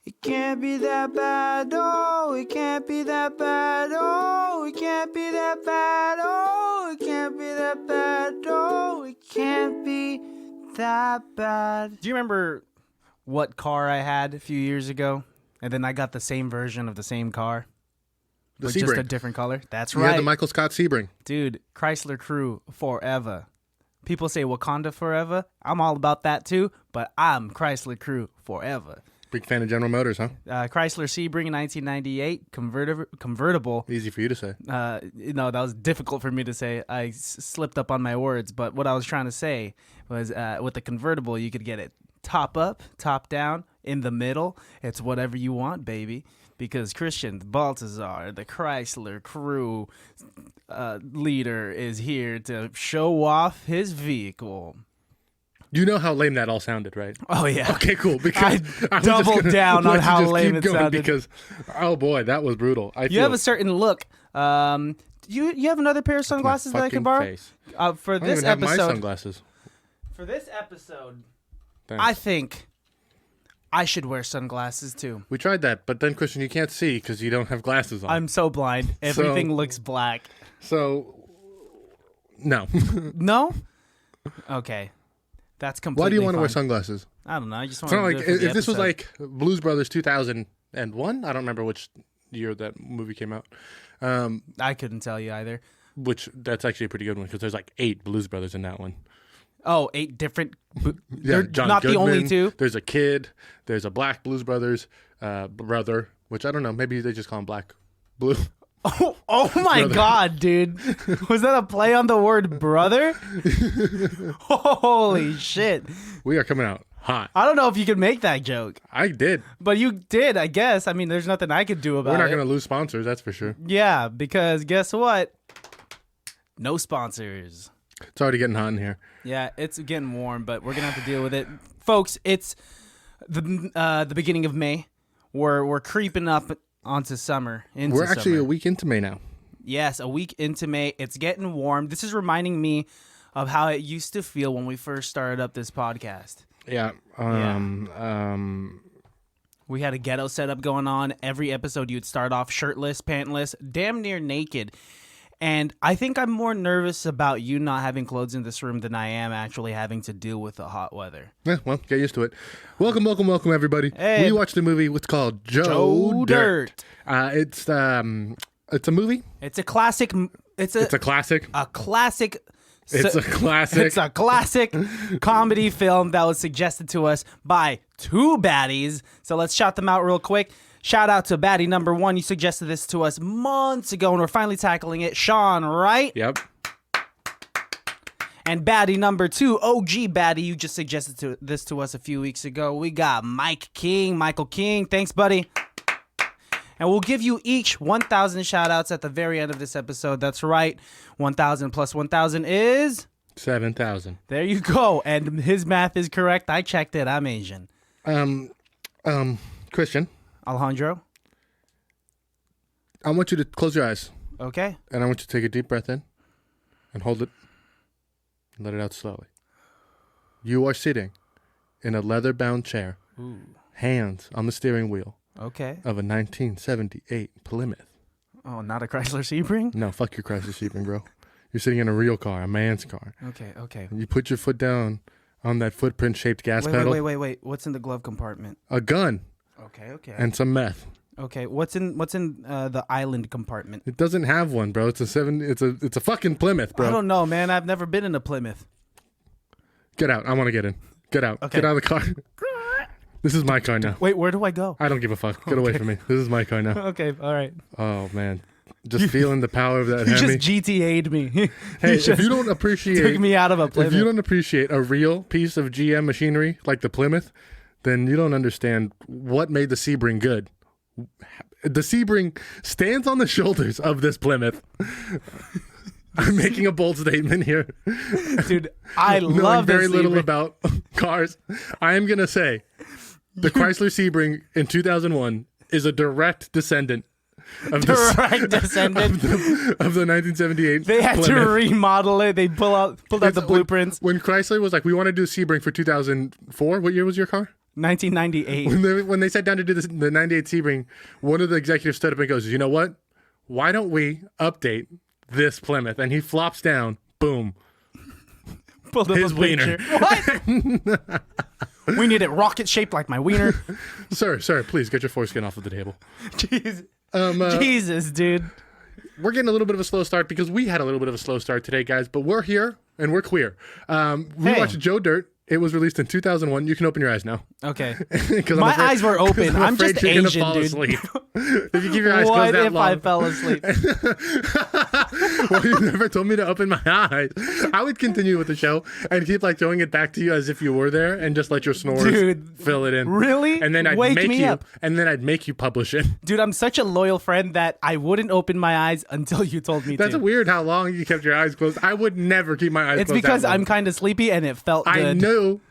It can't be that bad, oh, it can't be that bad, oh, it can't be that bad, oh, it can't be that bad, oh, it can't be that bad. Do you remember what car I had a few years ago? And then I got the same version of the same car. The but Sebring. just a different color. That's You right. had the Michael Scott Sebring. Dude, Chrysler Crew forever. People say Wakanda forever. I'm all about that too, but I'm Chrysler Crew forever. Big fan of General Motors, huh? Chrysler Sebring in 1998, convertible. Easy for you to say. That was difficult for me to say. I slipped up on my words, but what I was trying to say was with the convertible, you could get it top up, top down, in the middle. It's whatever you want, baby. Because Christian Baltazar, the Chrysler Crew leader, is here to show off his vehicle. You know how lame that all sounded, right? Oh, yeah. Okay, cool. Because I doubled down on how lame it sounded. Because, oh boy, that was brutal. You have a certain look. You have another pair of sunglasses that I can borrow? For I don't this even have my episode. sunglasses. For this episode, Thanks. I think I should wear sunglasses too. We tried that, but then, Christian, you can't see because you don't have glasses on. I'm so blind. Everything looks black. So, no. No? Okay. That's completely Why do you want to wear fine. sunglasses? I don't know. I just It's want not to like do it for the if this was episode. like Blues Brothers 2001. I don't remember which year that movie came out. I couldn't tell you either. Which that's actually a pretty good one because there's like 8 Blues Brothers in that one. Oh, 8 different. Yeah, They're John not Goodman, the only 2. There's a kid. There's a Black Blues Brothers brother, which I don't know. Maybe they just call him Black Blue. Oh my God, dude. Was that a play on the word brother? Holy shit. We are coming out hot. I don't know if you could make that joke, I did. but you did, I guess. I mean, there's nothing I could do about We're not it. going to lose sponsors, that's for sure. Yeah, because guess what? No sponsors. It's already getting hot in here. Yeah, it's getting warm, but we're gonna have to deal with it, folks. It's the beginning of May. We're creeping up onto summer. We're actually a week into May now. Yes, a week into May. It's getting warm. This is reminding me of how it used to feel when we first started up this podcast. Yeah. We had a ghetto setup going on. Every episode you'd start off shirtless, pantless, damn near naked. And I think I'm more nervous about you not having clothes in this room than I am actually having to deal with the hot weather. Yeah, well, get used to it. Welcome, everybody. Hey. We watched a movie. It's called Joe Dirt. It's a movie. It's a classic. It's a classic. A classic. It's a classic. It's a classic comedy film that was suggested to us by 2 baddies. So let's shout them out real quick. Shout out to baddie number 1. You suggested this to us months ago, and we're finally tackling it. Sean, right? Yep. And baddie number 2, OG baddie, you just suggested this to us a few weeks ago. We got Michael King. Thanks, buddy. And we'll give you each 1,000 shout-outs at the very end of this episode. That's right. 1,000 plus 1,000 is... 7,000. There you go. And his math is correct. I checked it. I'm Asian. Christian, Alejandro? I want you to close your eyes. Okay. And I want you to take a deep breath in and hold it and let it out slowly. You are sitting in a leather-bound chair, hands on the steering wheel Okay. of a 1978 Plymouth. Oh, not a Chrysler Sebring? No, fuck your Chrysler Sebring, bro. You're sitting in a real car, a man's car. Okay. You put your foot down on that footprint-shaped gas pedal. Wait. What's in the glove compartment? A gun Okay. and some meth. Okay. What's in the island compartment? It doesn't have one, bro. It's a fucking Plymouth, bro. I don't know, man. I've never been in a Plymouth. Get out. I want to get in. Get out. Okay. Get out of the car. This is my car now. Wait, where do I go? I don't give a fuck. Get away from me. This is my car now. Okay, all right. Oh, man. Just feeling the power of that You Hemi. just GTA'd me. Hey, just if you don't appreciate... took me out of a Plymouth. If you don't appreciate a real piece of GM machinery like the Plymouth, then you don't understand what made the Sebring good. The Sebring stands on the shoulders of this Plymouth. I'm making a bold statement here. Dude, I Knowing love very this little Sebring. about cars. I am going to say the Chrysler Sebring in 2001 is a direct descendant of Direct descendant. of the 1978 They had to Plymouth. remodel it. They pulled out the blueprints. When Chrysler was like, we want to do Sebring for 2004. What year was your car? 1998. When they sat down to do the 98 Sebring, one of the executives stood up and goes, "You know what? Why don't we update this Plymouth?" And he flops down. Boom. Pulled up His a picture. What? We need it rocket shaped like my wiener. Sir, please get your foreskin off of the table. Jeez. Jesus, dude. We're getting a little bit of a slow start because we had a little bit of a slow start today, guys, but we're here and we're queer. We watched Joe Dirt. It was released in 2001. You can open your eyes now. Okay. My eyes were open. I'm just Asian, dude. Asleep. If you keep your eyes what closed that if long. I fell asleep? Well, you never told me to open my eyes. I would continue with the show and keep like throwing it back to you as if you were there and just let your snores fill it in. Really? And then I'd Wake make me you up. and then I'd make you publish it. Dude, I'm such a loyal friend that I wouldn't open my eyes until you told me That's to. weird how long you kept your eyes closed. I would never keep my eyes It's closed. because that long. I'm kind of sleepy and it felt good.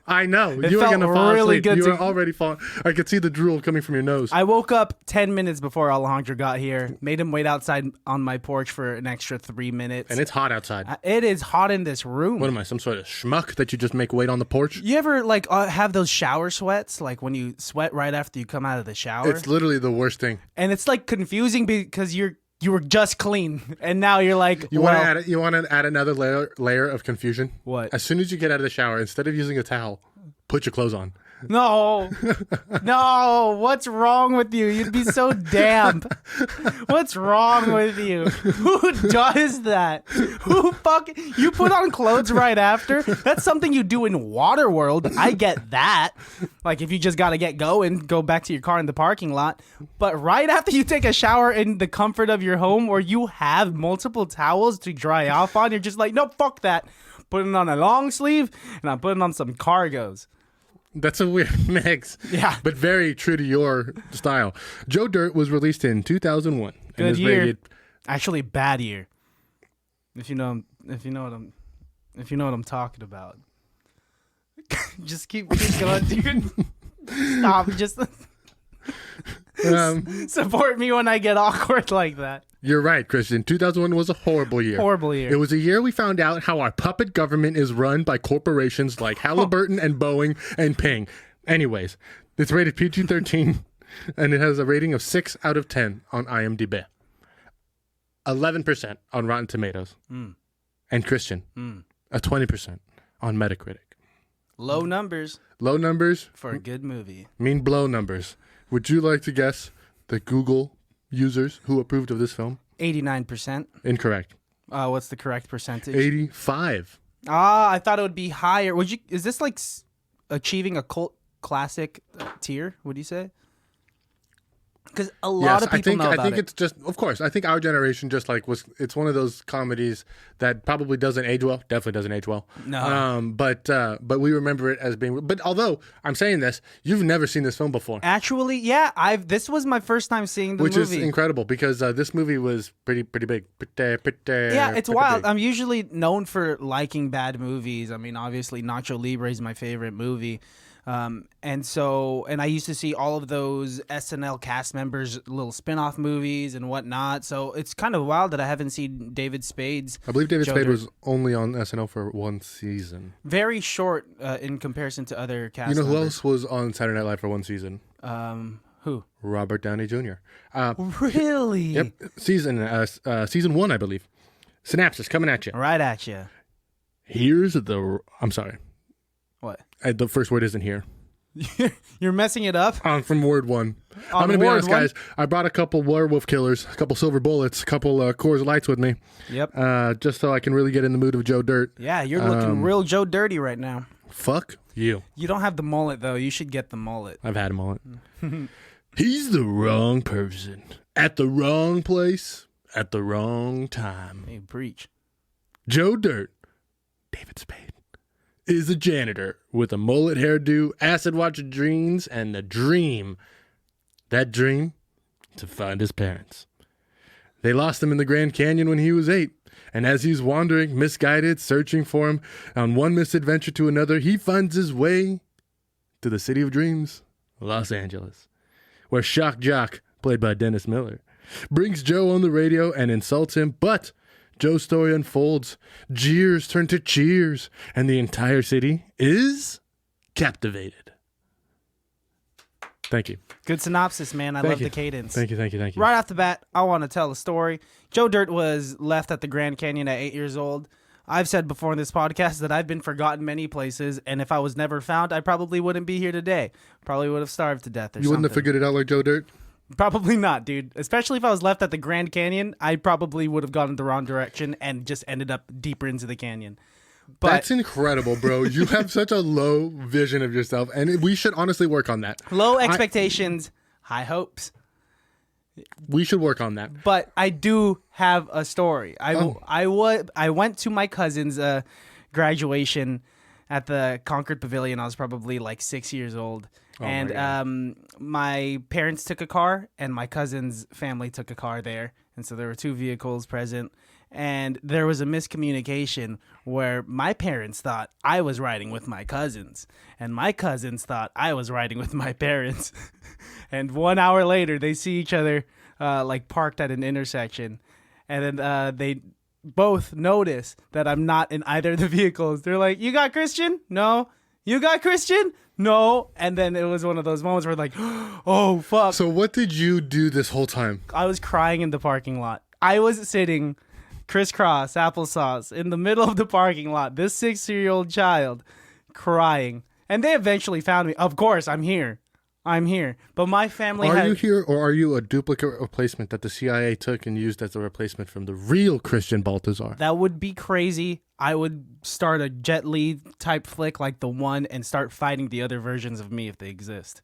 I know. It You were felt going to fall really asleep. good You to- were already falling. I could see the drool coming from your nose. I woke up 10 minutes before Alejandro got here, made him wait outside on my porch for an extra 3 minutes. And it's hot outside. It is hot in this room. What am I, some sort of schmuck that you just make wait on the porch? You ever like have those shower sweats, like when you sweat right after you come out of the shower? It's literally the worst thing. And it's like confusing because you were just clean and now you're like, You want to add another layer of confusion? What? As soon as you get out of the shower, instead of using a towel, put your clothes on. No, what's wrong with you? You'd be so damp. What's wrong with you? Who does that? You put on clothes right after? That's something you do in Waterworld. I get that. Like if you just got to get going, go back to your car in the parking lot. But right after you take a shower in the comfort of your home where you have multiple towels to dry off on, you're just like, no, fuck that. Putting on a long sleeve and I'm putting on some cargos. That's a weird mix. Yeah. But very true to your style. Joe Dirt was released in 2001. Good and is year. rated. Actually, bad year. If you know what I'm talking about. Just keep going, dude. Stop. Just support me when I get awkward like that. You're right, Christian. 2001 was a horrible year. Horrible year. It was a year we found out how our puppet government is run by corporations like Halliburton and Boeing and Ping. Anyways, it's rated PG-13 and it has a rating of 6 out of 10 on IMDb. 11% on Rotten Tomatoes. And Christian, a 20% on Metacritic. Low numbers Low numbers for a good movie. mean blow numbers. Would you like to guess the Google users who approved of this film? 89%. Incorrect. What's the correct percentage? 85. I thought it would be higher. Is this like achieving a cult classic tier? Would you say? Because a lot of people know about it. I think it's just, of course, I think our generation just like it's one of those comedies that probably doesn't age well. Definitely doesn't age well. No. But we remember it as being. But although I'm saying this, you've never seen this film before, Actually, yeah, this was my first time seeing the which movie. is incredible because this movie was pretty big. Yeah, it's pretty wild. big. I'm usually known for liking bad movies. I mean, obviously, Nacho Libre is my favorite movie. And I used to see all of those SNL cast members' little spin-off movies and whatnot. So it's kind of wild that I haven't seen David Spade's. I believe David Joe Spade Dirt. was only on SNL for one season. Very short in comparison to other cast You know who members. else was on Saturday Night Live for one season? Who? Robert Downey Jr. Really? Yep, season 1, I believe. Synapses coming at you. Right at you. I'm sorry. What? The first word isn't here. You're messing it up? From word 1. On I'm going to be word honest, one? guys. I brought a couple werewolf killers, a couple silver bullets, a couple Coors Lights with me, Yep. just so I can really get in the mood of Joe Dirt. Yeah, you're looking real Joe Dirty right now. Fuck you. You don't have the mullet, though. You should get the mullet. I've had him on it. He's the wrong person. At the wrong place. At the wrong time. Hey, preach. Joe Dirt, David Spade, is a janitor with a mullet hairdo, acid watch dreams, and a dream. That dream? To find his parents. They lost him in the Grand Canyon when he was 8. And as he's wandering, misguided, searching for him, on one misadventure to another, he finds his way to the city of dreams, Los Angeles, where Shock Jock, played by Dennis Miller, brings Joe on the radio and insults him, but Joe's story unfolds. Jeers turn to cheers, and the entire city is captivated. Thank you. Good synopsis, man. I Thank love you. the cadence. Thank you. Right off the bat, I want to tell a story. Joe Dirt was left at the Grand Canyon at 8 years old. I've said before in this podcast that I've been forgotten many places, and if I was never found, I probably wouldn't be here today. Probably would have starved to death or You something. wouldn't have figured it out like Joe Dirt? Probably not, dude. Especially if I was left at the Grand Canyon, I probably would have gone in the wrong direction and just ended up deeper into the canyon. But That's incredible, bro. You have such a low vision of yourself, and we should honestly work on that. low expectations, high hopes. We should work on that. But I do have a story. I went to my cousin's graduation at the Concord Pavilion. I was probably like 6 years old. And my parents took a car, and my cousin's family took a car there. And so there were two vehicles present. And there was a miscommunication where my parents thought I was riding with my cousins, and my cousins thought I was riding with my parents. And 1 hour later, they see each other like parked at an intersection. And then they both notice that I'm not in either of the vehicles. They're like, "You got Christian? No. You got Christian? No." And then it was one of those moments where like, oh, fuck. So what did you do this whole time? I was crying in the parking lot. I was sitting crisscross applesauce in the middle of the parking lot. This 6-year-old child crying. And they eventually found me. Of course, I'm here. But my family Are you here, or are you a duplicate replacement that the CIA took and used as a replacement from the real Christian Baltazar? That would be crazy. I would start a Jet Li type flick like The One and start fighting the other versions of me if they exist.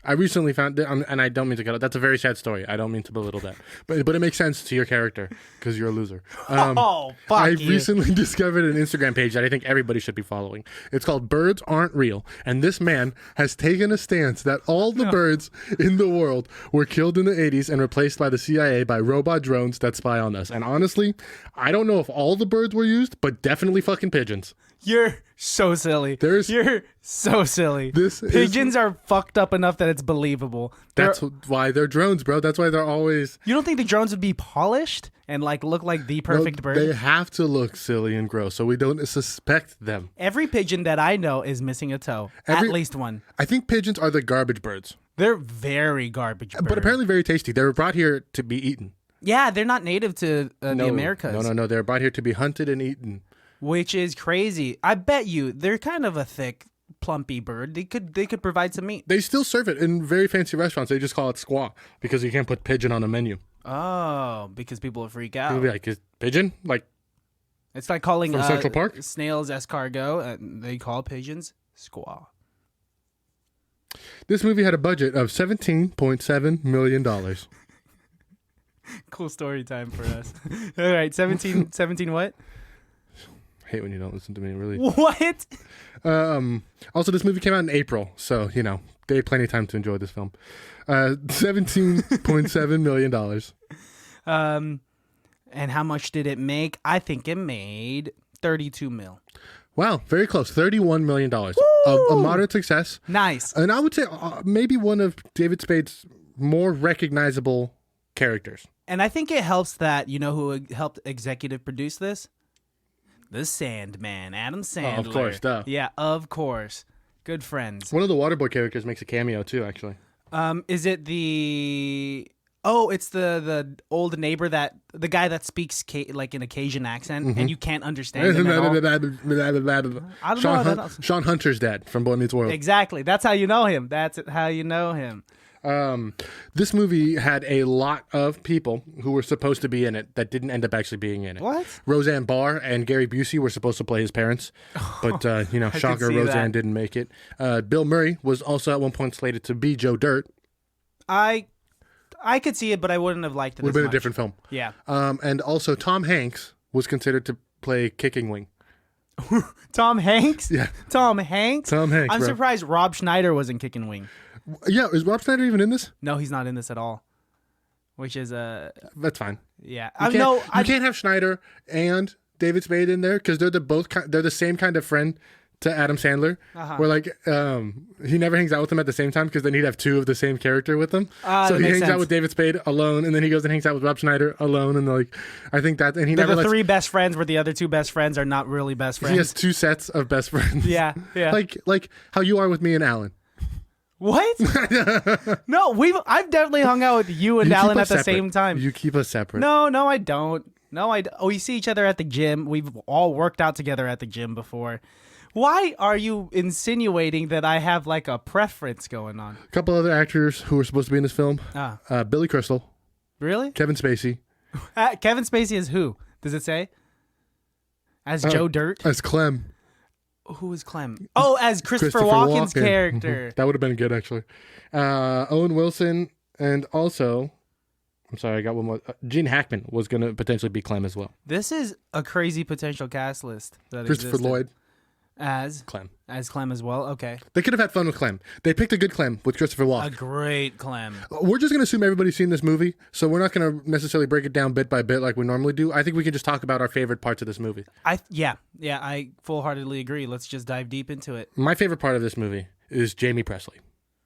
I recently found, and I don't mean to cut it. That's a very sad story. I don't mean to belittle that, but it makes sense to your character because you're a loser. Oh, fuck I you. recently discovered an Instagram page that I think everybody should be following. It's called Birds Aren't Real, and this man has taken a stance that all the birds in the world were killed in the 80s and replaced by the CIA by robot drones that spy on us. And honestly, I don't know if all the birds were used, but definitely fucking pigeons. You're so silly. You're so silly. Pigeons are fucked up enough that it's believable. That's why they're drones, bro. That's why they're always... You don't think the drones would be polished and like look like the perfect bird? They have to look silly and gross, so we don't suspect them. Every pigeon that I know is missing a toe. At least one. I think pigeons are the garbage birds. They're very garbage birds. But apparently very tasty. They were brought here to be eaten. Yeah, they're not native to the Americas. No. They're brought here to be hunted and eaten. Which is crazy. I bet you they're kind of a thick, plumpy bird. They could provide some meat. They still serve it in very fancy restaurants. They just call it squaw because you can't put pigeon on a menu. Oh, because people will freak out. People be like, "Is pigeon?" Like, it's like calling from Central Park? Snails escargot. They call pigeons squaw. This movie had a budget of $17.7 million. Cool story time for us. All right, 17 what? I hate when you don't listen to me, really. What? Also, this movie came out in April, so, they had plenty of time to enjoy this film. $17.7 million. And how much did it make? I think it made 32 mil. Wow, very close. $31 million. A moderate success. Nice. And I would say maybe one of David Spade's more recognizable characters. And I think it helps that, you know who helped executive produce this? The Sandman, Adam Sandler. Oh, of course, duh. Yeah, of course. Good friends. One of the Waterboy characters makes a cameo too, actually. Is it the... Oh, it's the old neighbor the guy that speaks like in a Cajun accent and you can't understand him at all. I don't know. Sean Hunter's dad from Boy Meets World. Exactly. That's how you know him. This movie had a lot of people who were supposed to be in it that didn't end up actually being in it. What? Roseanne Barr and Gary Busey were supposed to play his parents, but shocker, Roseanne didn't make it. Bill Murray was also at one point slated to be Joe Dirt. I could see it, but I wouldn't have liked it. Would have been a different film. Yeah. And also Tom Hanks was considered to play Kicking Wing. Tom Hanks? Yeah. Tom Hanks? I'm bro. Surprised Rob Schneider was in Kicking Wing. Yeah, is Rob Schneider even in this? No, he's not in this at all. Which is That's fine. Yeah. You can't have Schneider and David Spade in there because they're the same kind of friend to Adam Sandler. Where like he never hangs out with them at the same time because then he'd have two of the same character with them. So he hangs out with David Spade alone, and then he goes and hangs out with Rob Schneider alone, and I think that, and they're the three best friends where the other two best friends are not really best friends. He has two sets of best friends. Yeah. like how you are with me and Alan. What? No, I've definitely hung out with you and You keep Alan us at the separate. same time. You keep us separate. No, I don't. We see each other at the gym. We've all worked out together at the gym before. Why are you insinuating that I have like a preference going on? A couple other actors who were supposed to be in this film. Billy Crystal, Really? Kevin Spacey. Kevin Spacey is who? Does it say? As Joe Dirt? As Clem. Who is Clem? Oh, as Christopher Walken's Walken. character. That would have been good, actually. Owen Wilson, and also, I'm sorry, I got one more. Gene Hackman was going to potentially be Clem as well. This is a crazy potential cast list. That Christopher existed. Lloyd. As Clem. as well. Okay. They could have had fun with Clem. They picked a good Clem with Christopher A Walken. great Clem. We're just going to assume everybody's seen this movie, so we're not going to necessarily break it down bit by bit like we normally do. I think we can just talk about our favorite parts of this movie. Yeah, I full-heartedly agree. Let's just dive deep into it. My favorite part of this movie is Jamie Presley.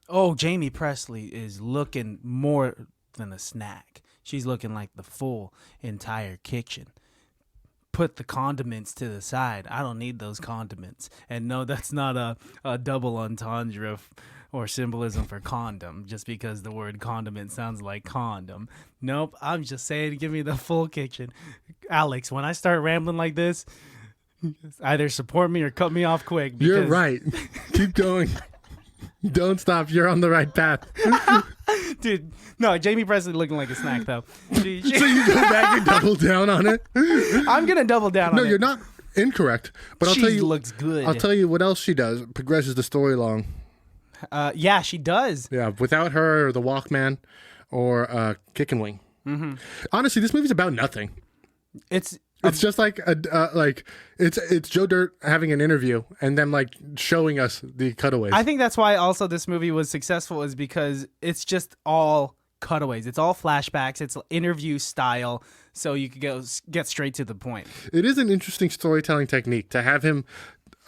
Oh, Jamie Presley is looking more than a snack. She's looking like the full entire kitchen. Put the condiments to the side. I don't need those condiments. And no, that's not a double entendre or symbolism for condom, just because the word condiment sounds like condom. Nope, I'm just saying give me the full kitchen. Alex, when I start rambling like this, either support me or cut me off quick. You're right. Keep going. Don't stop. You're on the right path. Dude, no, Jamie Presley looking like a snack, though. So you go back and double down on it? I'm going to double down on it. No, you're not incorrect. But I'll She tell you, looks good. I'll tell you what else she does. Progresses the story along. Yeah, she does. Yeah, without her, or the Walkman, or Kick and Wing. Mm-hmm. Honestly, this movie's about nothing. It's It's just like it's Joe Dirt having an interview and them like showing us the cutaways. I think that's why also this movie was successful, is because it's just all cutaways. It's all flashbacks. It's interview style, so you could get straight to the point. It is an interesting storytelling technique to have him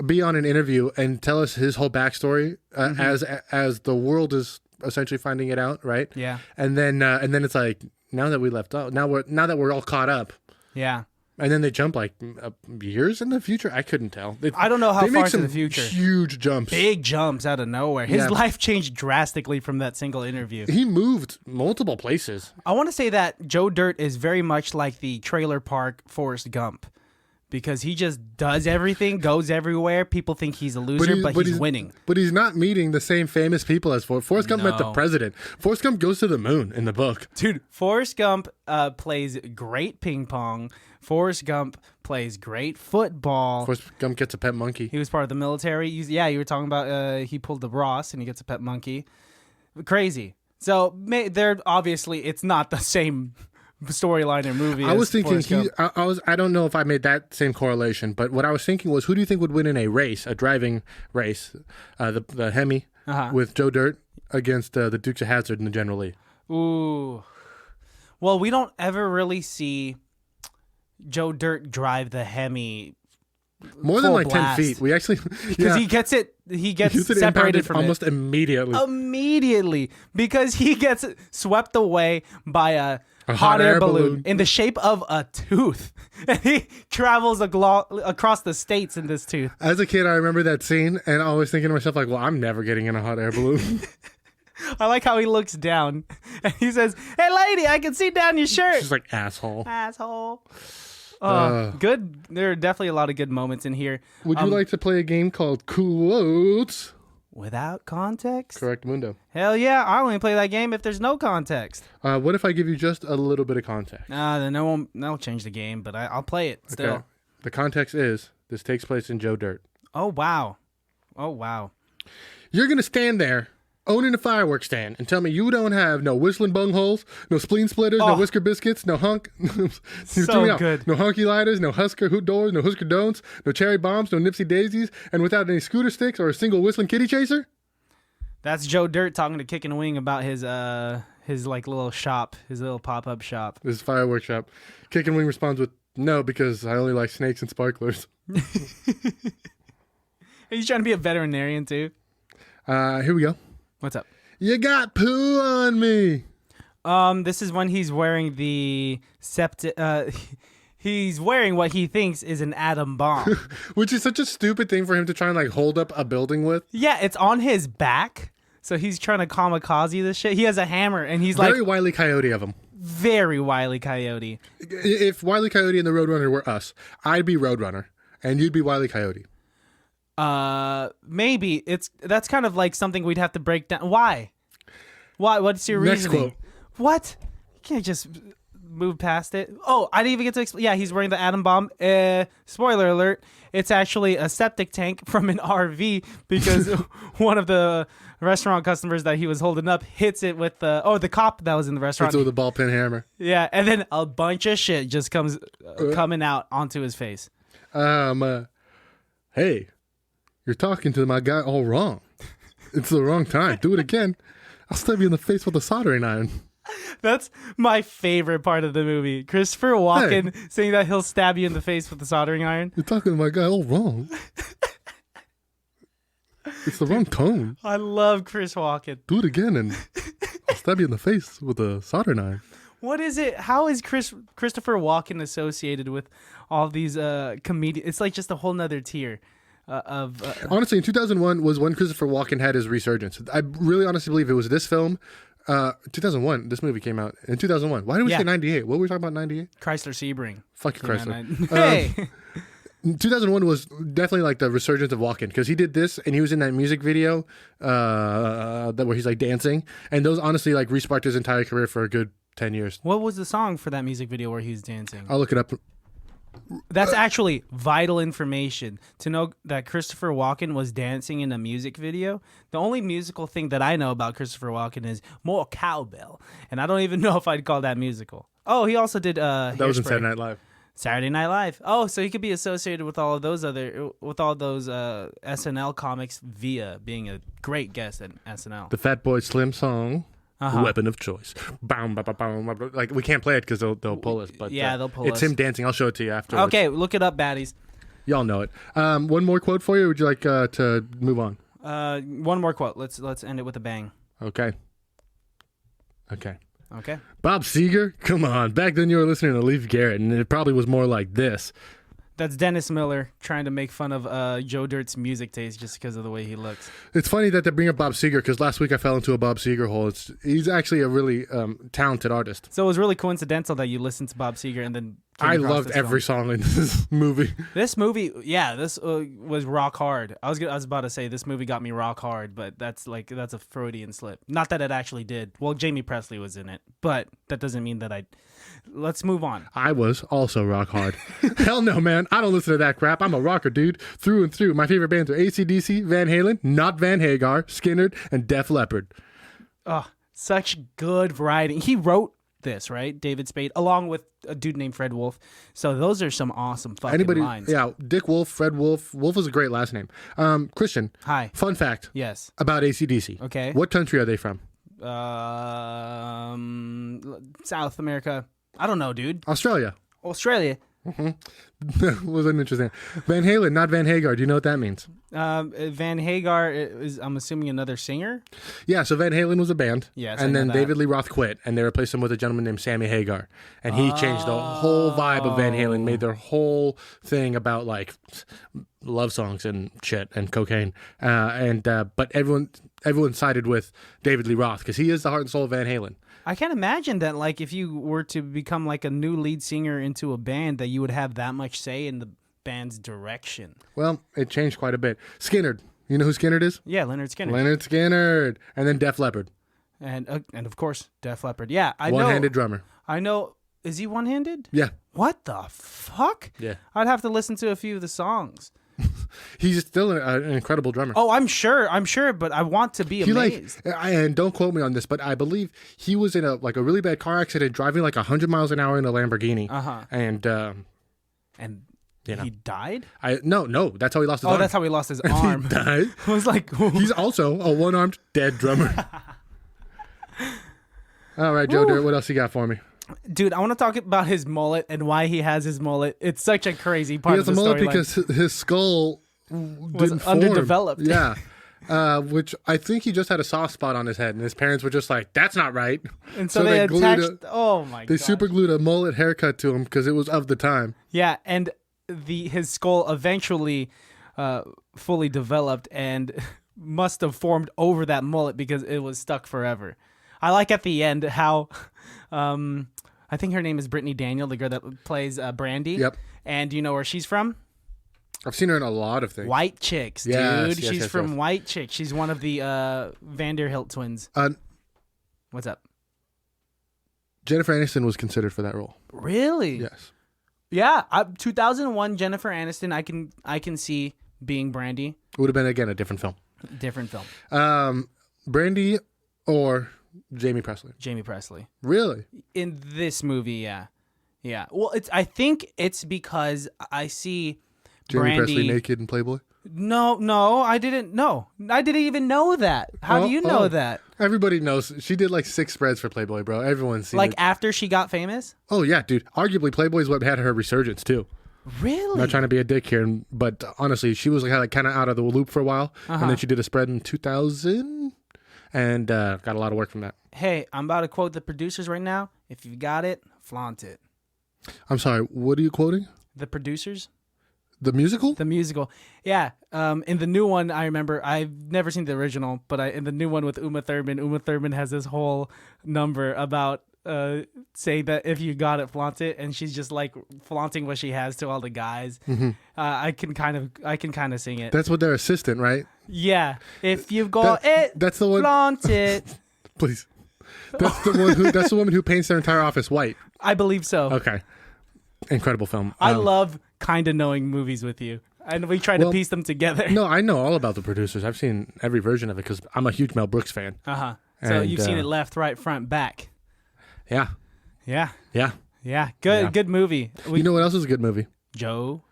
be on an interview and tell us his whole backstory as the world is essentially finding it out, right? Yeah. And then it's like, now that we left out, now that we're all caught up. Yeah. And then they jump like years in the future. I couldn't tell. I don't know how they far make into some the future. Huge jumps. Big jumps out of nowhere. His Yeah. life changed drastically from that single interview. He moved multiple places. I want to say that Joe Dirt is very much like the trailer park Forrest Gump, because he just does everything, goes everywhere. People think he's a loser, but he's winning. But he's not meeting the same famous people as Forrest Gump met the No. president. Forrest Gump goes to the moon in the book. Dude, Forrest Gump plays great ping pong. Forrest Gump plays great football. Forrest Gump gets a pet monkey. He was part of the military. You were talking about he pulled the Ross and he gets a pet monkey. Crazy. So they're obviously, it's not the same storyline or movie. I was as thinking Forrest Gump. I don't know if I made that same correlation, but what I was thinking was, who do you think would win in a race, a driving race, the Hemi with Joe Dirt against the Dukes of Hazzard in the General Lee? Ooh. Well, we don't ever really see Joe Dirt drive the Hemi More than full like blast. 10 feet. We actually, because he gets separated from almost it immediately. because he gets swept away by a hot air balloon in the shape of a tooth. And he travels across the states in this tooth. As a kid, I remember that scene and always thinking to myself, like, well, I'm never getting in a hot air balloon. I like how he looks down and he says, "Hey, lady, I can see down your shirt." She's like, asshole. Asshole. Oh, good. There are definitely a lot of good moments in here. Would you like to play a game called Quotes? Without context? Correct, Mundo. Hell yeah. I only play that game if there's no context. What if I give you just a little bit of context? Then that'll change the game, but I'll play it still. Okay. The context is, this takes place in Joe Dirt. Oh, wow. Oh, wow. You're going to stand there owning a fireworks stand and tell me you don't have no whistling bungholes, no spleen splitters, no whisker biscuits, no hunk. So good. No honky lighters, no Husker hoot doors, no Husker don'ts, no cherry bombs, no Nipsey daisies, and without any scooter sticks or a single whistling kitty chaser? That's Joe Dirt talking to Kick and Wing about his like little shop, his little pop-up shop. This is fireworks shop. Kick and Wing responds with, no, because I only like snakes and sparklers. He's trying to be a veterinarian too. Here we go. What's up? You got poo on me. This is when he's wearing the he's wearing what he thinks is an atom bomb. Which is such a stupid thing for him to try and like hold up a building with. Yeah, it's on his back. So he's trying to kamikaze this shit. He has a hammer, and he's Very like Wile E. Coyote of him. very Wile E. Coyote. If Wile E. Coyote and the Roadrunner were us, I'd be Roadrunner, and you'd be Wile E. Coyote. Maybe that's kind of like something we'd have to break down. Why? What's your Next reasoning? quote. What? You can't just move past it. Oh, I didn't even get to explain. Yeah, he's wearing the atom bomb. Spoiler alert. It's actually a septic tank from an RV because one of the restaurant customers that he was holding up hits it with the cop that was in the restaurant. It's with a ball peen hammer. Yeah, and then a bunch of shit just comes coming out onto his face. Hey, you're talking to my guy all wrong. It's the wrong time. Do it again. I'll stab you in the face with a soldering iron. That's my favorite part of the movie. Christopher Walken saying that he'll stab you in the face with the soldering iron. You're talking to my guy all wrong. It's the wrong tone. I love Chris Walken. Do it again and I'll stab you in the face with a soldering iron. What is it? How is Christopher Walken associated with all these comedians? It's like just a whole nother tier of... Honestly, in 2001 was when Christopher Walken had his resurgence. I really honestly believe it was this film. 2001, this movie came out in 2001. Why did we say 98? What were we talking about, 98? Chrysler Sebring. Fuck you, Chrysler. Hey! 2001 was definitely like the resurgence of Walken because he did this and he was in that music video where he's like dancing. And those honestly like resparked his entire career for a good 10 years. What was the song for that music video where he's dancing? I'll look it up. That's actually vital information to know that Christopher Walken was dancing in a music video. The only musical thing that I know about Christopher Walken is more cowbell, and I don't even know if I'd call that musical. Oh, he also did That was in Hairspray. Saturday Night Live. Saturday Night Live. Oh, so he could be associated with all those SNL comics via being a great guest at SNL. The Fat Boy Slim song. Weapon of choice. Bow, bow, bow, bow, bow. Like we can't play it because they'll pull us. But yeah, they'll pull it's us. him dancing. I'll show it to you after. Okay, look it up, baddies. Y'all know it. One more quote for you. Or would you like to move on? One more quote. Let's end it with a bang. Okay. Okay. Bob Seger, come on. Back then you were listening to Leif Garrett, and it probably was more like this. That's Dennis Miller trying to make fun of Joe Dirt's music taste just because of the way he looks. It's funny that they bring up Bob Seger because last week I fell into a Bob Seger hole. He's actually a really talented artist. So it was really coincidental that you listened to Bob Seger and then I loved every song in this movie. This movie, yeah, this was rock hard. I was about to say this movie got me rock hard, but that's a Freudian slip. Not that it actually did. Well, Jamie Presley was in it, but that doesn't mean that I. Let's move on. I was also rock hard. Hell no, man. I don't listen to that crap. I'm a rocker, dude, through and through. My favorite bands are AC/DC, Van Halen, Not Van Hagar, Skynyrd, and Def Leppard. Oh, such good writing. He wrote this, right? David Spade, along with a dude named Fred Wolf. So those are some awesome fucking lines. Yeah, Dick Wolf, Fred Wolf. Wolf is a great last name. Christian. Hi. Fun fact. Yes. About AC/DC. Okay. What country are they from? South America. I don't know, dude. Australia. Australia. Wasn't interesting. Van Halen, not Van Hagar. Do you know what that means? Van Hagar is, I'm assuming, another singer. Yeah, so Van Halen was a band. Yes, and I know then that. David Lee Roth quit, and they replaced him with a gentleman named Sammy Hagar. And he changed the whole vibe of Van Halen, made their whole thing about like love songs and shit and cocaine. But everyone sided with David Lee Roth because he is the heart and soul of Van Halen. I can't imagine that, like, if you were to become like a new lead singer into a band, that you would have that much say in the band's direction. Well, it changed quite a bit. Skynyrd. You know who Skynyrd is? Yeah, Leonard Skinner. Leonard Skynyrd. And then Def Leppard. And of course, Def Leppard. Yeah, I know. One-handed drummer. I know. Is he one-handed? Yeah. What the fuck? Yeah. I'd have to listen to a few of the songs. He's still an incredible drummer. Oh, I'm sure, but I want to be amazed. And don't quote me on this, but I believe he was in a really bad car accident driving like 100 miles an hour in a Lamborghini. And he died? No, that's how he lost his arm. Oh, that's how he lost his arm. He died. I was like, He's also a one-armed dead drummer. All right, Joe Dirt, what else you got for me? dude, I want to talk about his mullet and why he has his mullet. It's such a crazy part he of has the a mullet storyline. because his skull didn't form. underdeveloped. Yeah. Which I think he just had a soft spot on his head, and his parents were just like, "That's not right." And so they attached. They super glued a mullet haircut to him because it was of the time. Yeah, and his skull eventually fully developed, and must have formed over that mullet because it was stuck forever. I like at the end how, I think her name is Brittany Daniel, the girl that plays Brandy. Yep. And do you know where she's from? I've seen her in a lot of things. White Chicks, dude. Yes, She's from yes. White Chicks. She's one of the Vanderhilt twins. What's up? Jennifer Aniston was considered for that role. Really? Yes. Yeah. 2001 Jennifer Aniston. I can see being Brandy. Would have been, again, a different film. Different film. Brandy or Jamie Presley? Jamie Presley. Really? In this movie, yeah. Yeah. Well, I think it's because I see Jamie Brandy. Presley naked in Playboy? No, I didn't know. I didn't even know that. How do you know that? Everybody knows. She did like 6 spreads for Playboy, bro. Everyone's seen Like it. after she got famous? Oh, yeah, dude. Arguably, Playboy is what had her resurgence, too. Really? Not trying to be a dick here, but honestly, she was like kind of out of the loop for a while, and then she did a spread in 2000 and got a lot of work from that. Hey, I'm about to quote the producers right now. If you got it, flaunt it. I'm sorry, what are you quoting? The producers? The musical? The musical. Yeah. In the new one, I remember, I've never seen the original, but in the new one with Uma Thurman has this whole number about say that if you got it, flaunt it, and she's just like flaunting what she has to all the guys. I can kind of sing it. That's what their assistant, right? Yeah. If you got it, that's the one. flaunt it. Please. That's the one who. That's the woman who paints their entire office white. I believe so. Okay. Incredible film. I love kind of knowing movies with you, and we try to piece them together. No, I know all about the producers. I've seen every version of it because I'm a huge Mel Brooks fan. So And, you've seen it left, right, front, back. Yeah. Yeah. Yeah. Yeah. Good. Yeah. Good movie. You know what else is a good movie? Joe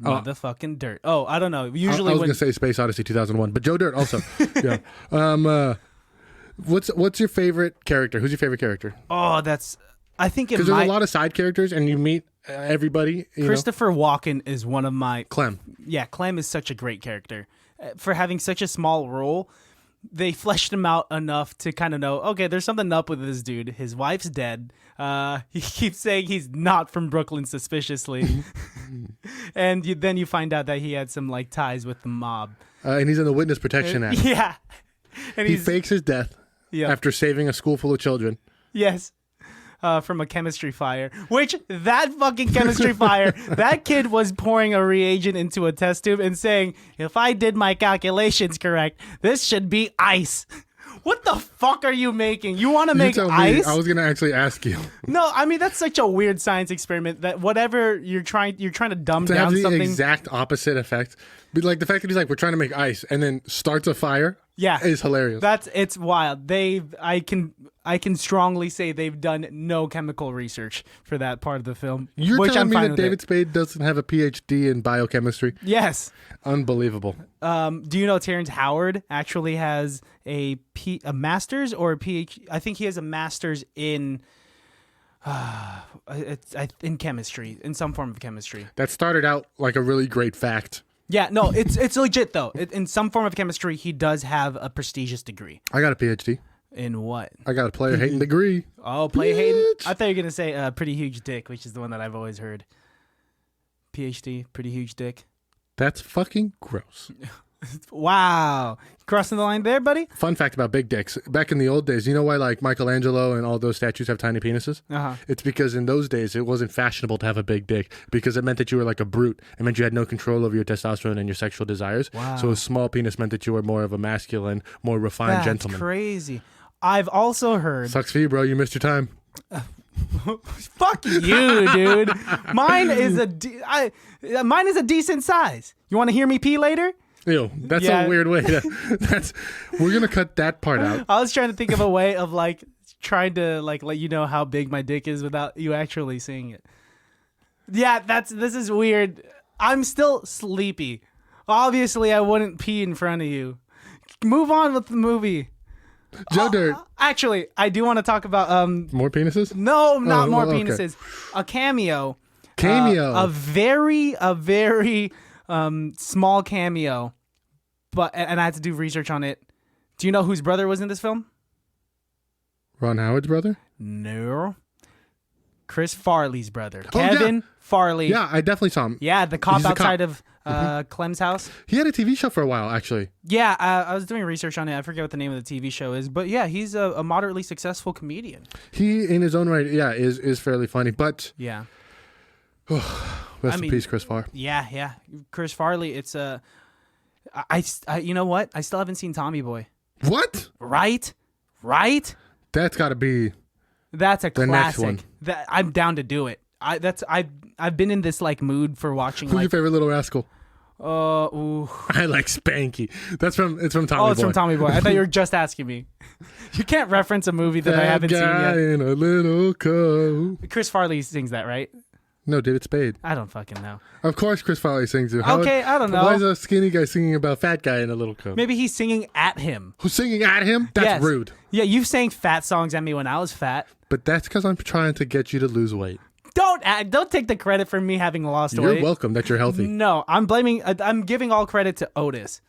motherfucking Dirt. Oh, I don't know. Usually I was when gonna say Space Odyssey 2001, but Joe Dirt also. Yeah. What's your favorite character? Who's your favorite character? I think Because there's a lot of side characters, and you meet everybody. Christopher Walken is one of my Clem. Yeah, Clem is such a great character. For having such a small role, they fleshed him out enough to kind of know, okay, there's something up with this dude. His wife's dead. He keeps saying he's not from Brooklyn suspiciously. And then you find out that he had some like ties with the mob. And he's in the Witness Protection Act. Yeah. And He fakes his death after saving a school full of children. Yes. From a chemistry fire, which that fucking chemistry fire, that kid was pouring a reagent into a test tube and saying, if I did my calculations correct, this should be ice. What the fuck are you making? You want to make ice? I was going to actually ask you. No, I mean, that's such a weird science experiment that whatever you're trying to dumb To down have the something. exact opposite effect. But like the fact that he's like, we're trying to make ice and then starts a fire is hilarious. It's wild. I can strongly say they've done no chemical research for that part of the film. You're which telling I'm me fine that with David Spade doesn't have a PhD in biochemistry? Yes. Unbelievable. Do you know Terrence Howard actually has a master's or a PhD? I think he has a master's in in chemistry, in some form of chemistry. That started out like a really great fact. Yeah, no, it's legit though. In some form of chemistry, he does have a prestigious degree. I got a PhD. In what? I got a player hating degree. Oh, player hating. I thought you were gonna say pretty huge dick, which is the one that I've always heard. PhD, pretty huge dick. That's fucking gross. Wow. Crossing the line there, buddy? Fun fact about big dicks. Back in the old days, you know why like Michelangelo and all those statues have tiny penises? It's because in those days it wasn't fashionable to have a big dick because it meant that you were like a brute. It meant you had no control over your testosterone and your sexual desires. Wow. So a small penis meant that you were more of a masculine, more refined gentleman. That's crazy. I've also heard... Sucks for you, bro. You missed your time. Fuck you, dude. Mine is a decent size. You want to hear me pee later? Ew, that's a weird way. We're gonna cut that part out. I was trying to think of a way of like trying to like let you know how big my dick is without you actually seeing it. Yeah, this is weird. I'm still sleepy. Obviously, I wouldn't pee in front of you. Move on with the movie. Joe Dirt. Actually, I do want to talk about more penises. No, not more okay. penises. A cameo. A very small cameo, but and I had to do research on it. Do you know whose brother was in this film? Ron Howard's brother? No. Chris Farley's brother. Kevin Farley. Yeah, I definitely saw him. Yeah, the cop He's the outside cop. of Clem's house. He had a TV show for a while, actually. Yeah, I was doing research on it. I forget what the name of the TV show is, but yeah, he's a moderately successful comedian. He, in his own right, yeah, is fairly funny. But Yeah. rest in peace, Chris Farr. Yeah. Chris Farley. It's I you know what? I still haven't seen Tommy Boy. What? Right? That's got to be. That's a The next classic. one. That I'm down to do it. I've been in this like mood for watching Who's your like favorite Little Rascal? ooh. I like Spanky. It's from Tommy Boy. Oh, it's from Tommy Boy. I thought you were just asking me. You can't reference a movie that I haven't seen guy yet. in a little coat. Chris Farley sings that, right? No, David Spade. I don't fucking know. Of course, Chris Farley sings it. Okay, I don't know. Why is a skinny guy singing about fat guy in a little coat? Maybe he's singing at him. Who's singing at him? That's Yes. rude. Yeah, you sang fat songs at me when I was fat. But that's because I'm trying to get you to lose weight. Don't take the credit for me having lost You're weight. welcome that you're healthy. No, I'm giving all credit to Otis.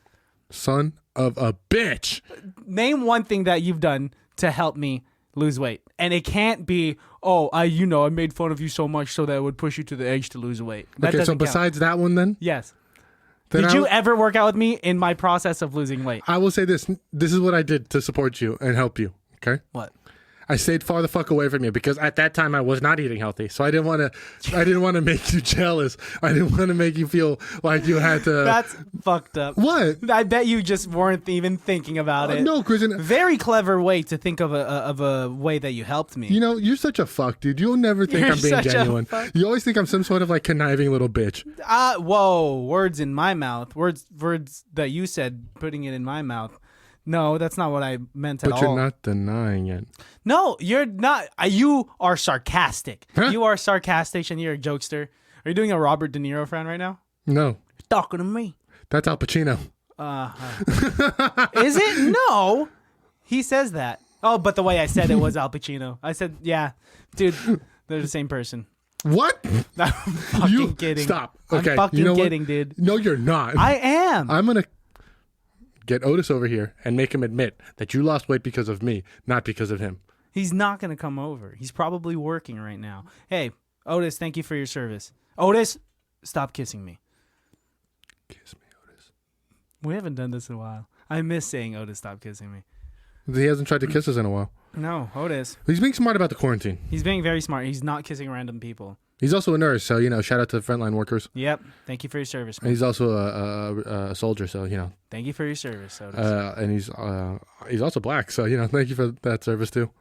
Son of a bitch. Name one thing that you've done to help me lose weight. And it can't be, I made fun of you so much so that it would push you to the edge to lose weight. That Okay, so doesn't count. besides that one then? Yes. then Did I you will- ever work out with me in my process of losing weight? I will say this. This is what I did to support you and help you. Okay? What? I stayed far the fuck away from you because at that time I was not eating healthy. So I didn't want to make you jealous. I didn't want to make you feel like you had to. That's fucked up. What? I bet you just weren't even thinking about it. No, Kristen. Very clever way to think of a way that you helped me. You know, you're such a fuck, dude. You'll never think You're I'm being such a genuine. fuck. You always think I'm some sort of like conniving little bitch. Whoa, words in my mouth. Words that you said, putting it in my mouth. No, that's not what I meant at But all. you're not denying it. No, you're not. You are sarcastic. Huh? You are sarcastic and you're a jokester. Are you doing a Robert De Niro friend right now? No, You're talking to me. that's Al Pacino. Is it? No. He says that. Oh, but the way I said it was Al Pacino. I said, yeah, dude, they're the same person. What? I'm fucking kidding. Stop. Okay, I'm fucking you know what? kidding, dude. No, you're not. I am. I'm gonna get Otis over here and make him admit that you lost weight because of me, not because of him. He's not going to come over. He's probably working right now. Hey, Otis, thank you for your service. Otis, stop kissing me. Kiss me, Otis. We haven't done this in a while. I miss saying Otis, stop kissing me. He hasn't tried to kiss us in a while. No, Otis. He's being smart about the quarantine. He's being very smart. He's not kissing random people. He's also a nurse, so shout out to the frontline workers. Yep. Thank you for your service, And man. he's also a soldier, so Thank you for your service, Otis. and he's also black, so thank you for that service too.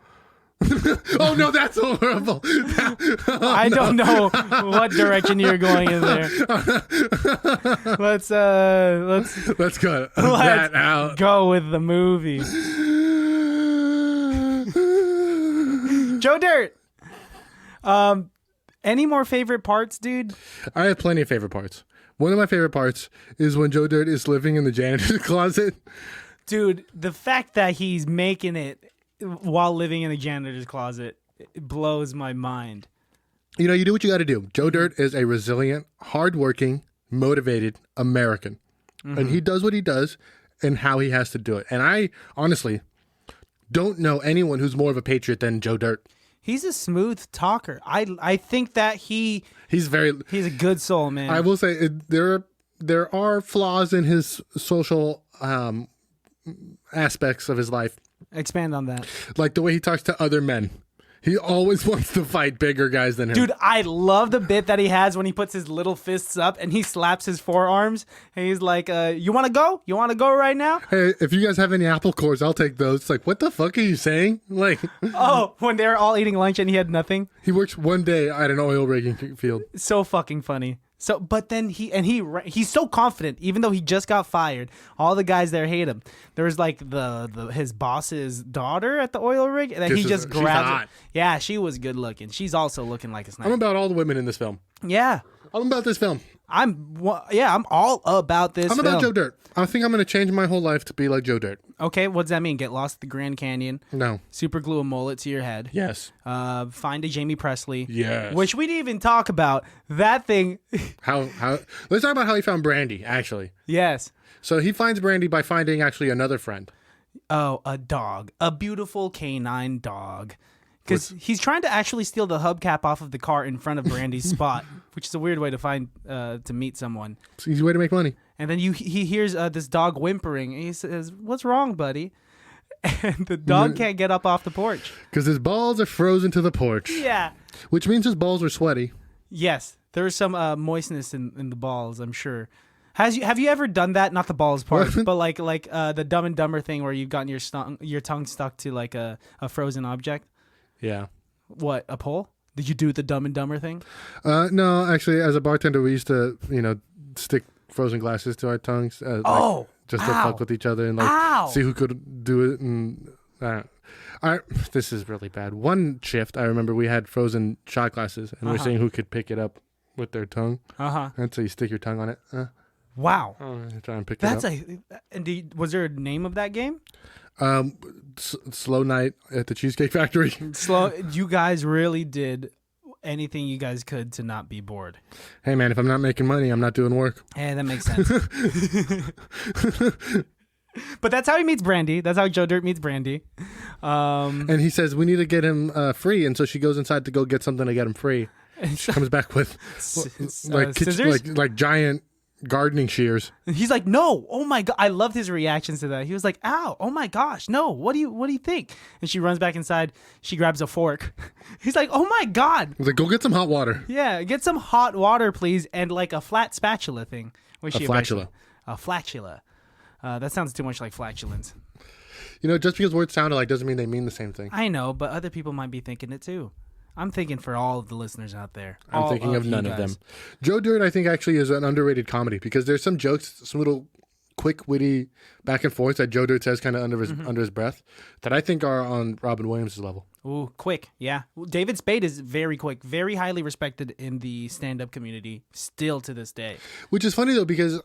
Oh no, that's horrible. I don't know what direction you're going in there. Let's Let's cut that out. go with the movie. Joe Dirt. Any more favorite parts, dude? I have plenty of favorite parts. One of my favorite parts is when Joe Dirt is living in the janitor's closet. Dude, the fact that he's making it while living in a janitor's closet, it blows my mind. You do what you got to do. Joe Dirt is a resilient, hardworking, motivated American. And he does what he does and how he has to do it. And I honestly don't know anyone who's more of a patriot than Joe Dirt. He's a smooth talker. I think that he's He's a good soul, man. I will say there are flaws in his social aspects of his life, Expand on that. like the way he talks to other men. He always wants to fight bigger guys than him. Dude, I love the bit that he has when he puts his little fists up and he slaps his forearms. And he's like, you want to go? You want to go right now? Hey, if you guys have any apple cores, I'll take those. It's like, what the fuck are you saying? Like, Oh, when they were all eating lunch and he had nothing. he works one day at an oil rigging field. So fucking funny. So, but then he's so confident, even though he just got fired. All the guys there hate him. There was like his boss's daughter at the oil rig, and then he just She's grabbed hot. her. Yeah, she was good looking. She's also looking like a I'm sniper. about all the women in this film. Yeah, I'm about this film. I'm all about this. I'm about film. Joe Dirt. I think I'm going to change my whole life to be like Joe Dirt. Okay, what does that mean? Get lost at the Grand Canyon, No. super glue a mullet to your head. Yes. Find a Jamie Presley. Yes. Which we didn't even talk about. That thing. How? Let's talk about how he found Brandy, actually. Yes. So he finds Brandy by finding actually another friend. Oh, a dog. A beautiful canine dog. because he's trying to actually steal the hubcap off of the car in front of Brandy's spot, which is a weird way to meet someone. It's an easy way to make money. And then he hears this dog whimpering, and he says, "What's wrong, buddy?" And the dog can't get up off the porch. Because his balls are frozen to the porch. Yeah. Which means his balls are sweaty. Yes, there's some moistness in the balls, I'm sure. Have you ever done that? Not the balls part, but like the Dumb and Dumber thing where you've gotten your tongue stuck to like a frozen object. Yeah. What, a pole? Did you do the Dumb and Dumber thing? No, actually, as a bartender, we used to, stick frozen glasses to our tongues. Just to fuck with each other and see who could do it. And this is really bad. One shift, I remember we had frozen shot glasses, and we were seeing who could pick it up with their tongue. And so you stick your tongue on it. Wow. Try and pick it up. And was there a name of that game? Slow Night at the Cheesecake Factory. You guys really did anything you guys could to not be bored. Hey man, if I'm not making money, I'm not doing work. Hey, that makes sense. But that's how he meets Brandy. That's how Joe Dirt meets Brandy. And he says we need to get him free, and so she goes inside to go get something to get him free. She comes back with scissors? like giant gardening shears. And he's like, "No, oh my god!" I loved his reactions to that. He was like, "Ow, oh my gosh, no! What do you think?" And she runs back inside. She grabs a fork. He's like, "Oh my god!" He's like, "Go get some hot water." Yeah, get some hot water, please, and like a flat spatula thing. A flatula. A flatula. That sounds too much like flatulence. Just because words sound alike doesn't mean they mean the same thing. I know, but other people might be thinking it too. I'm thinking for all of the listeners out there. I'm thinking of none of them. Joe Dirt, I think, actually is an underrated comedy because there's some jokes, some little quick, witty back and forth that Joe Dirt says kind of under his breath that I think are on Robin Williams' level. Ooh, quick. Yeah. David Spade is very quick, very highly respected in the stand-up community still to this day. Which is funny, though, because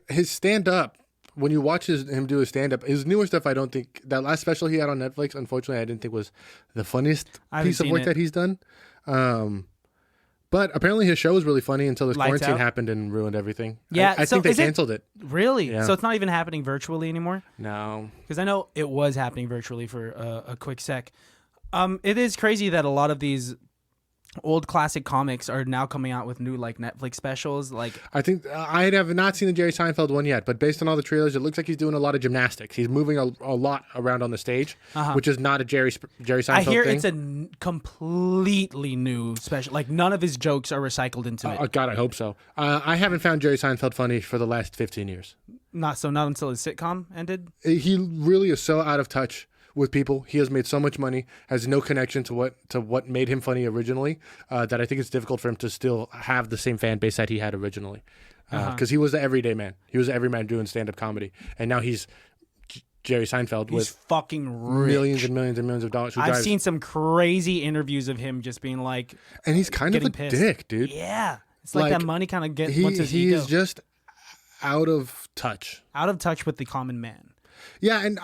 his stand-up, when you watch him do his stand-up, his newer stuff, I don't think... That last special he had on Netflix, unfortunately, I didn't think was the funniest piece of work that he's done. But apparently his show was really funny until this quarantine happened and ruined everything. Yeah, I think they canceled it. Really? Yeah. So it's not even happening virtually anymore? No. Because I know it was happening virtually for a quick sec. It is crazy that a lot of these old classic comics are now coming out with new like Netflix specials. Like I think I have not seen the Jerry Seinfeld one yet, but based on all the trailers, it looks like he's doing a lot of gymnastics. He's moving a lot around on the stage, which is not a Jerry Seinfeld thing. I hear it's a completely new special. Like none of his jokes are recycled into it. Oh God, I hope so. I haven't found Jerry Seinfeld funny for the last 15 years. Not until his sitcom ended. He really is so out of touch with people. He has made so much money, has no connection to what made him funny originally, that I think it's difficult for him to still have the same fan base that he had originally. Because he was the everyday man. He was the everyman doing stand-up comedy. And now he's Jerry Seinfeld He's with fucking rich. Millions and millions and millions of dollars. I've seen some crazy interviews of him just being like... And he's kind of a dick, dude. Yeah. It's like that money kind of gets... He is just out of touch. Out of touch with the common man. Yeah, and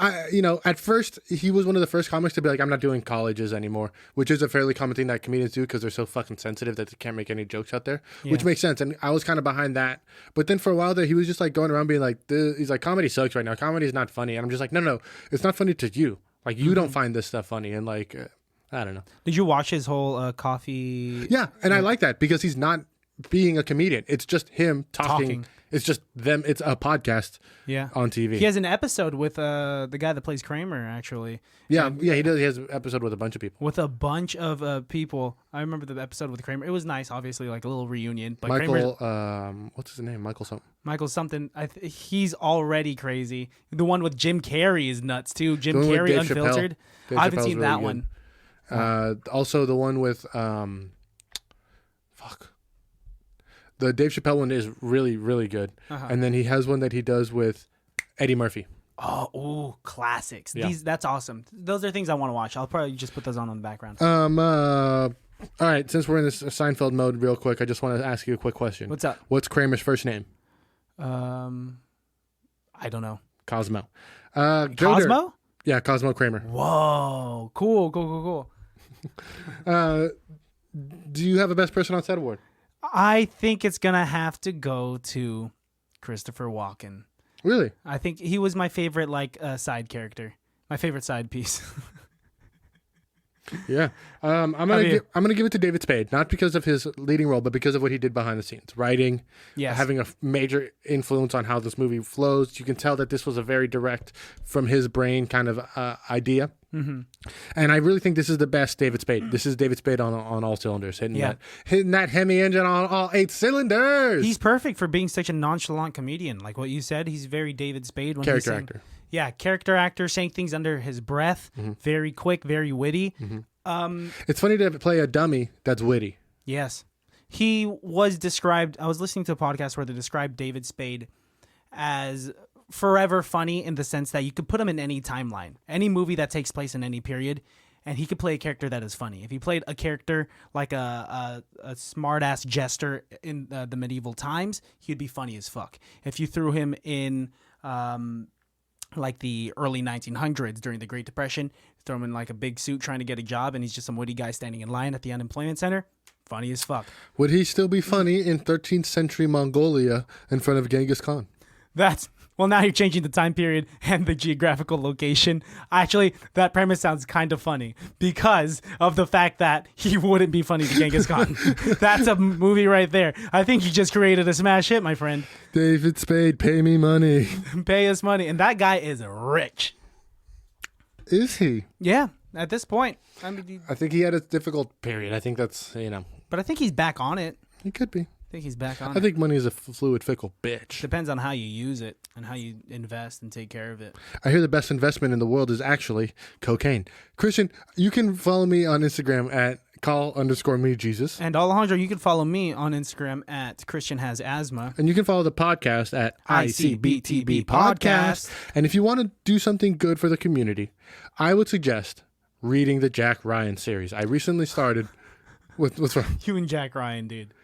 at first he was one of the first comics to be like, I'm not doing colleges anymore, which is a fairly common thing that comedians do because they're so fucking sensitive that they can't make any jokes out there, which makes sense. And I was kind of behind that. But then for a while there, he was just like going around being like, he's like, comedy sucks right now. Comedy is not funny. And I'm just like, no, it's not funny to you. Like, you don't find this stuff funny. And like, I don't know. Did you watch his whole coffee? Yeah, and I like that because he's not being a comedian. It's just him talking. It's just them. It's a podcast on TV. He has an episode with the guy that plays Kramer, actually. Yeah, he does. He has an episode with a bunch of people. With a bunch of people. I remember the episode with Kramer. It was nice, obviously, like a little reunion. But Michael, what's his name? Michael something. He's already crazy. The one with Jim Carrey is nuts, too. Jim Carrey Unfiltered. I haven't seen that one. Also, the one with... The Dave Chappelle one is really, really good. And then he has one that he does with Eddie Murphy. Oh, classics. Yeah. That's awesome. Those are things I want to watch. I'll probably just put those on the background. All right, since we're in this Seinfeld mode real quick, I just want to ask you a quick question. What's up? What's Kramer's first name? I don't know. Cosmo. Cosmo? Yeah, Cosmo Kramer. Whoa. Cool. Do you have a Best Person on Set award? I think it's going to have to go to Christopher Walken. Really? I think he was my favorite side character. My favorite side piece. Yeah. I'm gonna give it to David Spade, not because of his leading role, but because of what he did behind the scenes, writing, Yes. having a major influence on how this movie flows. You can tell that this was a very direct, from his brain kind of idea. Mm-hmm. And I really think this is the best David Spade. This is David Spade on all cylinders, hitting that Hemi engine on all 8 cylinders. He's perfect for being such a nonchalant comedian. Like what you said, he's very David Spade. When Character he's saying, actor. Yeah, character actor, saying things under his breath, very quick, very witty. It's funny to play a dummy that's witty. Yes. He was described, I was listening to a podcast where they described David Spade as forever funny in the sense that you could put him in any timeline, any movie that takes place in any period, and he could play a character that is funny. If he played a character like a smart-ass jester in the medieval times, he'd be funny as fuck. If you threw him in like the early 1900s during the Great Depression, throw him in like a big suit trying to get a job, and he's just some witty guy standing in line at the unemployment center, funny as fuck. Would he still be funny in 13th century Mongolia in front of Genghis Khan? Well, now you're changing the time period and the geographical location. Actually, that premise sounds kind of funny because of the fact that he wouldn't be funny to Genghis Khan. That's a movie right there. I think you just created a smash hit, my friend. David Spade, pay me money. Pay us money. And that guy is rich. Is he? Yeah, at this point. I mean, I think he had a difficult period. I think that's, but I think he's back on it. he could be. I think he's back on I it. think money is a fluid, fickle bitch. Depends on how you use it and how you invest and take care of it. I hear the best investment in the world is actually cocaine. Christian, you can follow me on Instagram at call_me_Jesus. And Alejandro, you can follow me on Instagram at Christian Has Asthma. And you can follow the podcast at ICBTB Podcast. And if you want to do something good for the community, I would suggest reading the Jack Ryan series. I recently started with what's wrong? You and Jack Ryan, dude.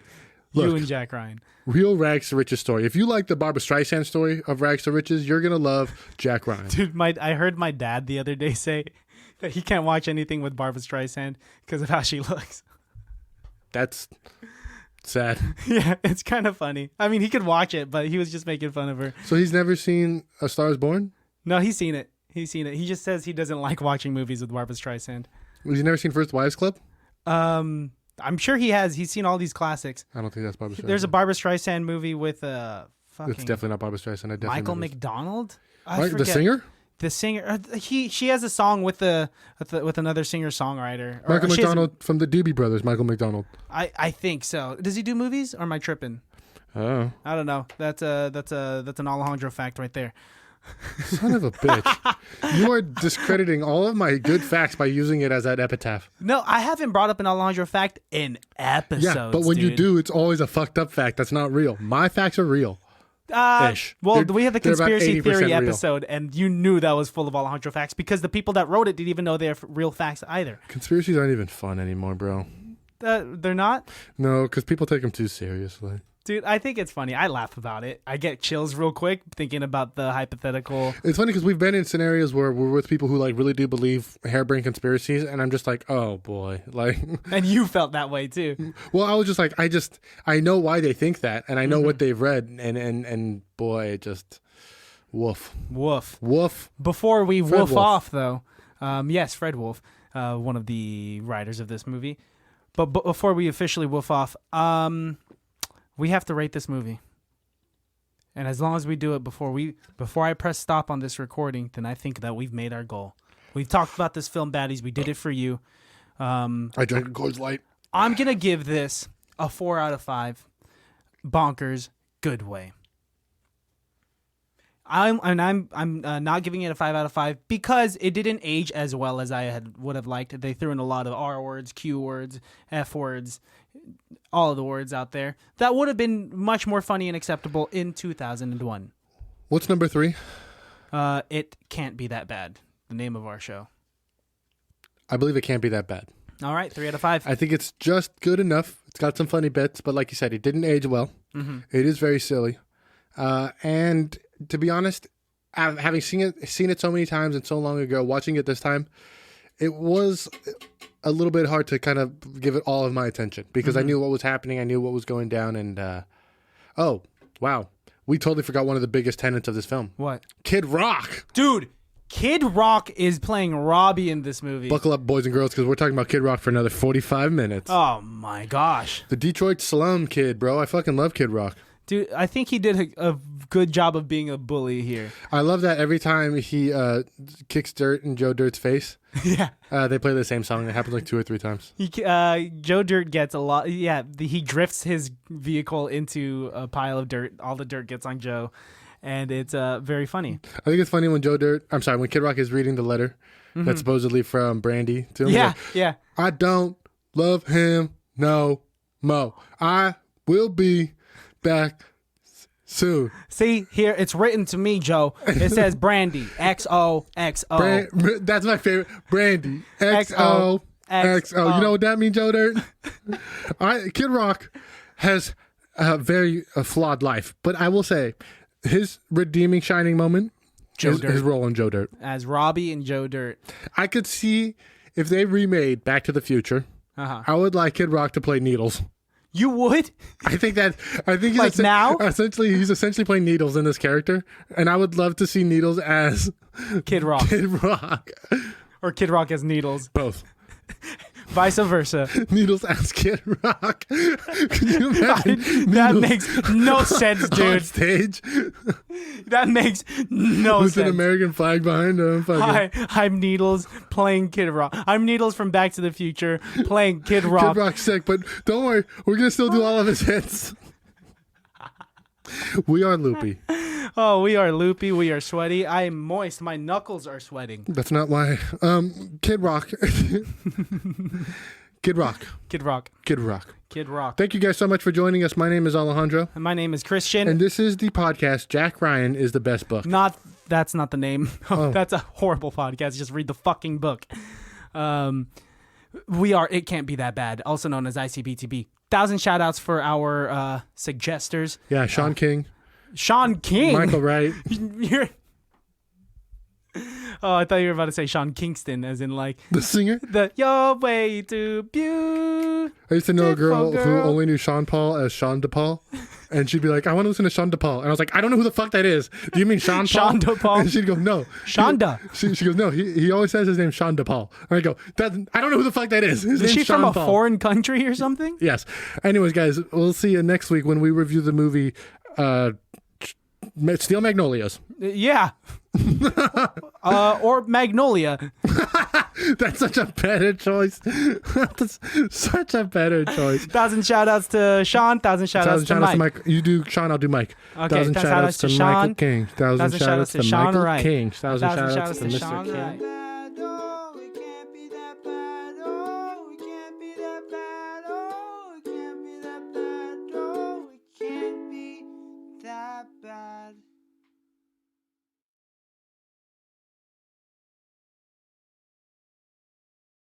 Look. You and Jack Ryan. Real Rags to Riches story. If you like the Barbara Streisand story of Rags to Riches, you're gonna love Jack Ryan. Dude, I heard my dad the other day say that he can't watch anything with Barbara Streisand because of how she looks. That's sad. Yeah, it's kind of funny. I mean, he could watch it, but he was just making fun of her. So he's never seen A Star Is Born? No, he's seen it. He's seen it. He just says he doesn't like watching movies with Barbara Streisand. He's never seen First Wives Club? I'm sure he has. He's seen all these classics. I don't think that's Barbara Streisand. There's a Barbara Streisand movie with fucking It's definitely not Barbara Streisand. I definitely Michael know this. McDonald. Right, the singer? The singer. She has a song with with another singer songwriter. Michael McDonald from the Doobie Brothers. Michael McDonald. I think so. Does he do movies or am I tripping? Oh, I don't know. That's an Alejandro fact right there. son of a bitch! You are discrediting all of my good facts by using it as that epitaph. No, I haven't brought up an Alejandro fact in episodes. Yeah, but when you do, it's always a fucked up fact that's not real. My facts are real. Ish. Well, They're- we have the they're about conspiracy 80% theory real. episode, and you knew that was full of Alejandro facts because the people that wrote it didn't even know they're real facts either. Conspiracies aren't even fun anymore, bro. They're not? No, because people take them too seriously. Dude, I think it's funny. I laugh about it. I get chills real quick thinking about the hypothetical. It's funny because we've been in scenarios where we're with people who like really do believe harebrained conspiracies, and I'm just like, oh boy, like. And you felt that way too. Well, I was just like, I know why they think that, and I know what they've read, and boy, it just, woof, Woof. woof. Before we Fred woof Wolf. off, though, yes, Fred Wolf, one of the writers of this movie. But before we officially woof off, we have to rate this movie. And as long as we do it before I press stop on this recording, then I think that we've made our goal. We've talked about this film, baddies. We did it for you. I drank a Coors Light. I'm gonna give this a 4 out of 5. Bonkers, good way. I'm not giving it a 5 out of 5 because it didn't age as well as I would have liked. They threw in a lot of R words, Q words, F words, all of the words out there that would have been much more funny and acceptable in 2001. What's number 3? It Can't Be That Bad. The name of our show. I believe it can't be that bad. All right, 3 out of 5. I think it's just good enough. It's got some funny bits, but like you said, it didn't age well. Mm-hmm. It is very silly, and to be honest, having seen it so many times and so long ago, watching it this time, it was a little bit hard to kind of give it all of my attention because I knew what was happening, I knew what was going down, and oh wow, we totally forgot one of the biggest tenets of this film. What? Kid Rock. Dude, Kid Rock is playing Robbie in this movie. Buckle up, boys and girls, because we're talking about Kid Rock for another 45 minutes. Oh my gosh. The Detroit slum kid, bro. I fucking love Kid Rock. Dude, I think he did a good job of being a bully here. I love that every time he kicks dirt in Joe Dirt's face, Yeah. they play the same song. It happens like 2 or 3 times. Joe Dirt gets a lot. Yeah, he drifts his vehicle into a pile of dirt. All the dirt gets on Joe, and it's very funny. I think it's funny when when Kid Rock is reading the letter that's supposedly from Brandy to him. Yeah, Like, yeah. I don't love him no mo. I will be back soon. See, here, it's written to me, Joe. It says Brandy, XOXO. That's my favorite. Brandy. XOXO. You know what that means, Joe Dirt? Kid Rock has a very flawed life, but I will say his redeeming shining moment is his role in Joe Dirt. As Robbie and Joe Dirt. I could see if they remade Back to the Future, I would like Kid Rock to play Needles. You would? I think he's Like now? he's essentially playing Needles in this character, and I would love to see Needles as Kid Rock. Kid Rock. Or Kid Rock as Needles. Both. Vice versa. Needles as Kid Rock. Can you imagine? That Needles makes no sense, on dude. stage That makes no with sense. an American flag behind him. Hi, I'm Needles playing Kid Rock. I'm Needles from Back to the Future playing Kid Rock. Kid Rock's sick, but don't worry, we're gonna still do all of his hits. We are loopy. Oh, we are loopy. We are sweaty. I am moist. My knuckles are sweating. That's not why. Kid Rock. Kid Rock. Kid Rock. Kid Rock. Kid Rock. Thank you guys so much for joining us. My name is Alejandro. And my name is Christian. And this is the podcast, Jack Ryan is the Best Book. That's not the name. Oh. That's a horrible podcast. Just read the fucking book. We are It Can't Be That Bad, also known as ICBTB. 1,000 shout outs for our suggesters. Yeah, Sean King. Sean King. Michael Wright. You're... Oh, I thought you were about to say Sean Kingston, as in like The singer. the Your Way to Beautiful. I used to know a girl who girl. only knew Sean Paul as Sean DePaul. And she'd be like, I want to listen to Sean DePaul. And I was like, I don't know who the fuck that is. Do you mean Sean Paul? Sean DePaul? And she'd go, no. Shonda. She goes, no, he always says his name's Sean DePaul. And I go, I don't know who the fuck that is. His Is name's she Sean from a Paul. foreign country or something? Yes. Anyways, guys, we'll see you next week when we review the movie Steel Magnolias. Yeah. Or Magnolia. That's such a better choice. That's such a better choice. 1,000 shout outs to Sean. 1,000 shout outs to Mike. You do Sean, I'll do Mike. Okay, 1,000 shout outs to Sean. Michael King. 1,000 shout outs to Sean Michael Wright. King. 1,000 shout 1,000 outs to Mr. Sean King. Wright.